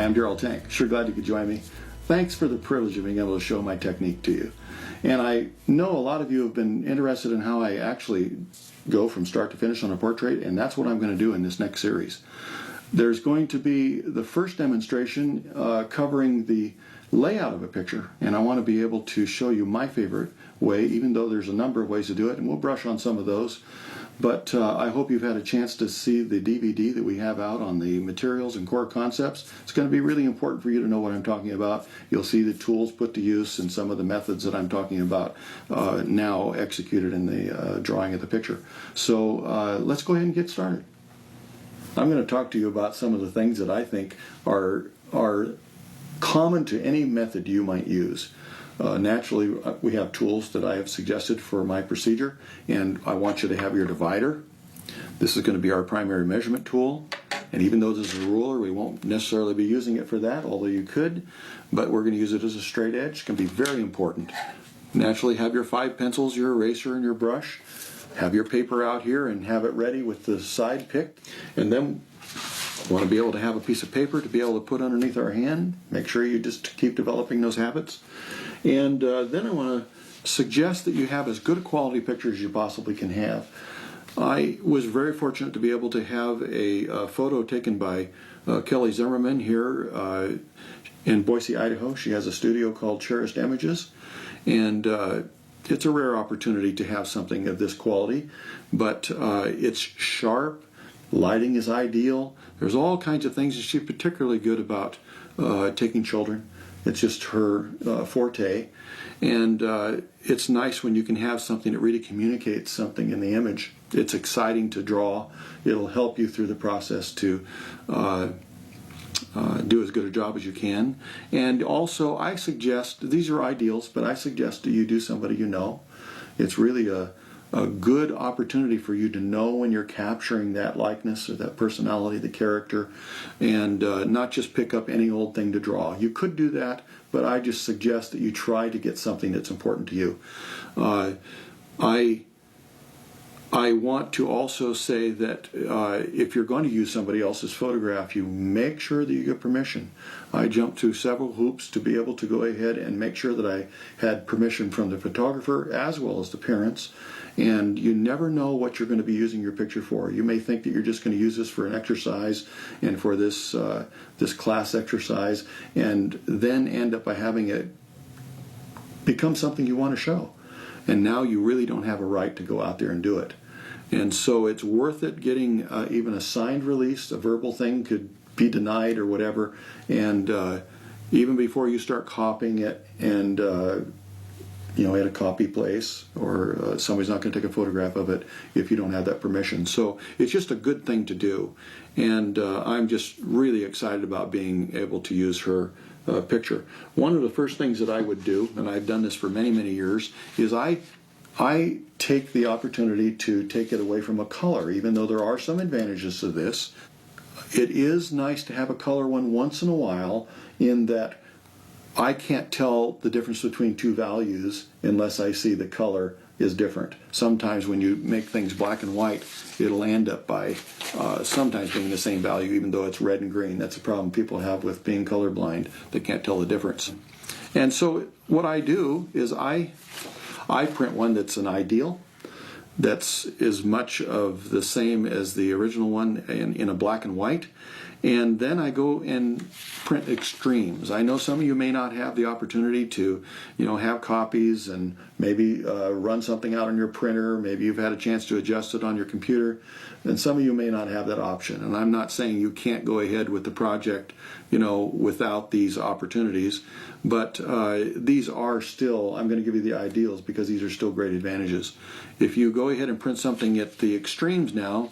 Hi, I'm Darrel Tank. Sure glad you could join me. Thanks for the privilege of being able to show my technique to you. And I know a lot of you have been interested in how I actually go from start to finish on a portrait, and that's what I'm going to do in this next series. There's going to be the first demonstration covering the layout of a picture, and I want to be able to show you my favorite way, even though there's a number of ways to do it, and we'll brush on some of those. But I hope you've had a chance to see the DVD that we have out on the materials and core concepts. It's going to be really important for you to know what I'm talking about. You'll see the tools put to use and some of the methods that I'm talking about now executed in the drawing of the picture. So let's go ahead and get started. I'm going to talk to you about some of the things that I think are common to any method you might use. Naturally, we have tools that I have suggested for my procedure, and I want you to have your divider. This is going to be our primary measurement tool, and even though this is a ruler, we won't necessarily be using it for that, although you could, but we're going to use it as a straight edge. It can be very important. Naturally, have your 5 pencils, your eraser, and your brush. Have your paper out here and have it ready with the side picked, and then we want to be able to have a piece of paper to be able to put underneath our hand. Make sure you just keep developing those habits. And then I want to suggest that you have as good a quality picture as you possibly can have. I was very fortunate to be able to have a photo taken by Kelly Zimmerman here in Boise, Idaho. She has a studio called Cherished Images, and it's a rare opportunity to have something of this quality, but it's sharp. Lighting is ideal. There's all kinds of things that she's particularly good about taking children. It's just her forte. And it's nice when you can have something that really communicates something in the image. It's exciting to draw. It'll help you through the process to do as good a job as you can. And also, I suggest, these are ideals, but I suggest that you do somebody you know. It's really a good opportunity for you to know when you're capturing that likeness or that personality, the character, and not just pick up any old thing to draw. You could do that, but I just suggest that you try to get something that's important to you. I want to also say that if you're going to use somebody else's photograph, you make sure that you get permission. I jumped through several hoops to be able to go ahead and make sure that I had permission from the photographer as well as the parents. And you never know what you're going to be using your picture for. You may think that you're just going to use this for an exercise and for this this class exercise, and then end up by having it become something you want to show. And now you really don't have a right to go out there and do it. And so it's worth it getting even a signed release. A verbal thing could be denied or whatever. And even before you start copying it and at a copy place, or somebody's not going to take a photograph of it if you don't have that permission. So it's just a good thing to do. And I'm just really excited about being able to use her picture. One of the first things that I would do, and I've done this for many, many years, is I take the opportunity to take it away from a color, even though there are some advantages to this. It is nice to have a color one once in a while, in that I can't tell the difference between two values unless I see the color is different. Sometimes when you make things black and white, it'll end up by sometimes being the same value, even though it's red and green. That's a problem people have with being colorblind. They can't tell the difference. And so what I do is I print one that's an ideal, that's as much of the same as the original one in a black and white. And then I go and print extremes. I know some of you may not have the opportunity to, have copies and maybe run something out on your printer. Maybe you've had a chance to adjust it on your computer. And some of you may not have that option. And I'm not saying you can't go ahead with the project, without these opportunities. But these are still, I'm going to give you the ideals because these are still great advantages. If you go ahead and print something at the extremes now,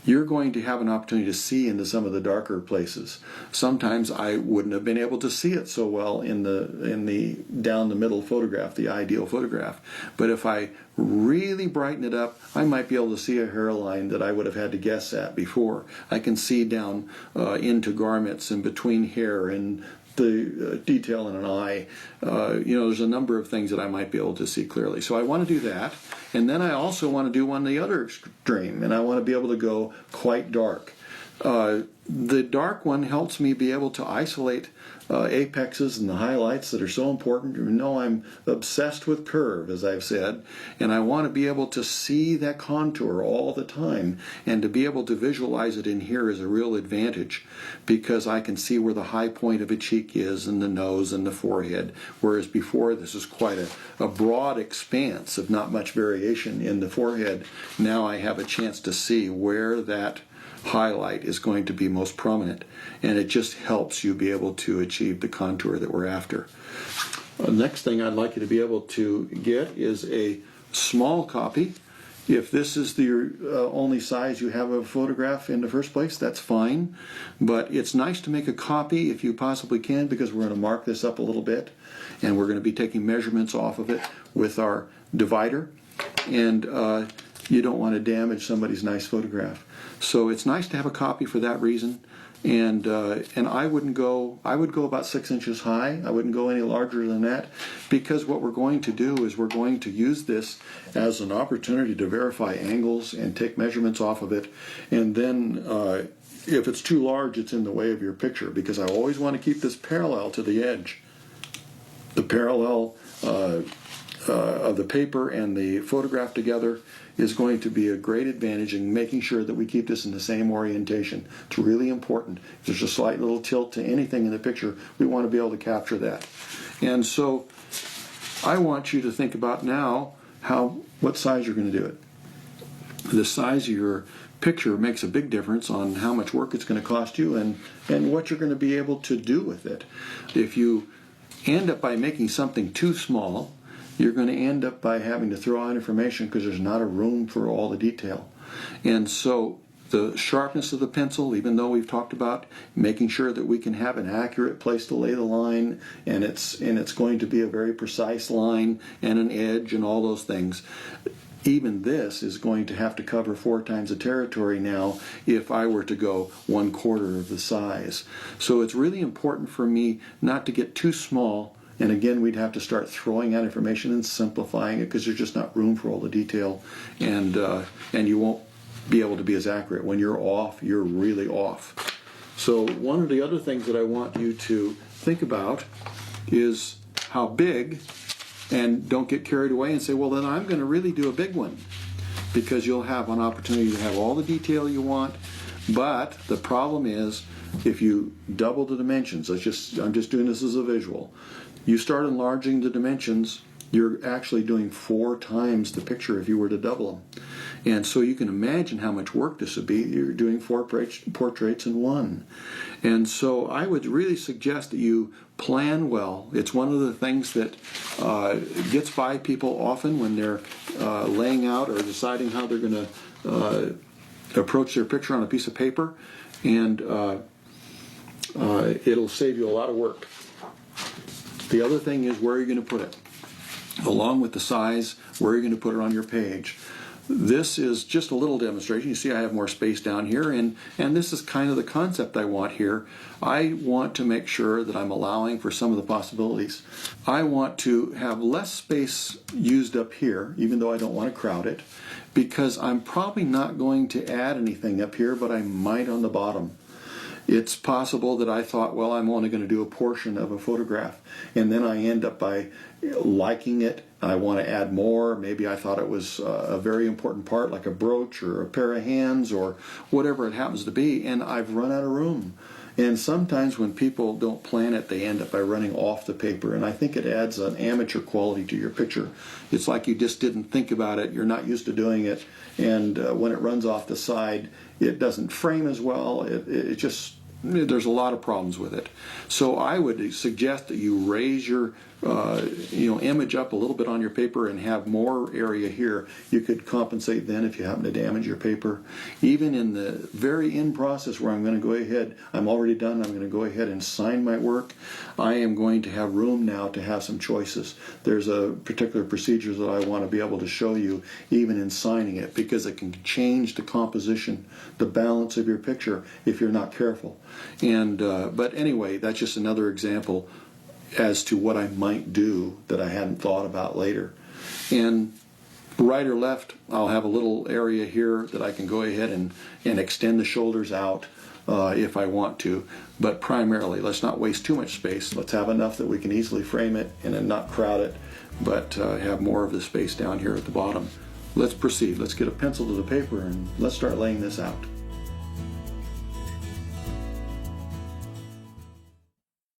you're going to have an opportunity to see into some of the darker places. Sometimes I wouldn't have been able to see it so well in the down the middle photograph, the ideal photograph. But if I really brighten it up, I might be able to see a hairline that I would have had to guess at before. I can see down into garments and between hair and the detail in an eye. There's a number of things that I might be able to see clearly. So I want to do that. And then I also want to do one the other extreme, and I want to be able to go quite dark. The dark one helps me be able to isolate apexes and the highlights that are so important. You know, I'm obsessed with curve, as I've said, and I want to be able to see that contour all the time, and to be able to visualize it in here is a real advantage, because I can see where the high point of a cheek is, and the nose and the forehead, whereas before this is quite a broad expanse of not much variation in the forehead. Now I have a chance to see where that highlight is going to be most prominent, and it just helps you be able to achieve the contour that we're after. Next thing I'd like you to be able to get is a small copy. If this is the only size you have of a photograph in the first place, that's fine, but it's nice to make a copy if you possibly can, because we're going to mark this up a little bit, and we're going to be taking measurements off of it with our divider, and you don't want to damage somebody's nice photograph. So it's nice to have a copy for that reason, and I would go about 6 inches high. I wouldn't go any larger than that, because what we're going to do is we're going to use this as an opportunity to verify angles and take measurements off of it, and then if it's too large, it's in the way of your picture, because I always want to keep this parallel to the edge. The parallel of the paper and the photograph together is going to be a great advantage in making sure that we keep this in the same orientation. It's really important. If there's a slight little tilt to anything in the picture, we want to be able to capture that. And so I want you to think about now what size you're going to do it. The size of your picture makes a big difference on how much work it's going to cost you and what you're going to be able to do with it. If you end up by making something too small, you're going to end up by having to throw out information because there's not a room for all the detail. And so the sharpness of the pencil, even though we've talked about making sure that we can have an accurate place to lay the line, and it's going to be a very precise line and an edge and all those things, even this is going to have to cover 4 times the territory now if I were to go 1/4 of the size. So it's really important for me not to get too small. And again, we'd have to start throwing out information and simplifying it, because there's just not room for all the detail, and you won't be able to be as accurate. When you're off, you're really off. So one of the other things that I want you to think about is how big, and don't get carried away and say, well, then I'm going to really do a big one, because you'll have an opportunity to have all the detail you want. But the problem is, if you double the dimensions, I'm just doing this as a visual. You start enlarging the dimensions, you're actually doing 4 times the picture if you were to double them. And so you can imagine how much work this would be. You're doing 4 portraits in one. And so I would really suggest that you plan well. It's one of the things that gets by people often when they're laying out or deciding how they're going to approach their picture on a piece of paper, and it'll save you a lot of work. The other thing is where you're going to put it. Along with the size, where you're going to put it on your page. This is just a little demonstration. You see I have more space down here, and this is kind of the concept I want here. I want to make sure that I'm allowing for some of the possibilities. I want to have less space used up here, even though I don't want to crowd it, because I'm probably not going to add anything up here, but I might on the bottom. It's possible that I thought, well, I'm only going to do a portion of a photograph, and then I end up by liking it. I want to add more. Maybe I thought it was a very important part, like a brooch or a pair of hands or whatever it happens to be, and I've run out of room. And sometimes when people don't plan it, they end up by running off the paper, and I think it adds an amateur quality to your picture. It's like you just didn't think about it, you're not used to doing it, and when it runs off the side, it doesn't frame as well. It just, there's a lot of problems with it. So I would suggest that you raise your image up a little bit on your paper and have more area here. You could compensate then if you happen to damage your paper. Even in the very end process where I'm going to go ahead, I'm already done, I'm going to go ahead and sign my work, I am going to have room now to have some choices. There's a particular procedure that I want to be able to show you even in signing it, because it can change the composition, the balance of your picture if you're not careful. And but anyway, that's just another example as to what I might do that I hadn't thought about later. And right or left, I'll have a little area here that I can go ahead and extend the shoulders out. if I want to. But primarily, let's not waste too much space. Let's have enough that we can easily frame it and then not crowd it, but have more of the space down here at the bottom. Let's proceed. Let's get a pencil to the paper and let's start laying this out.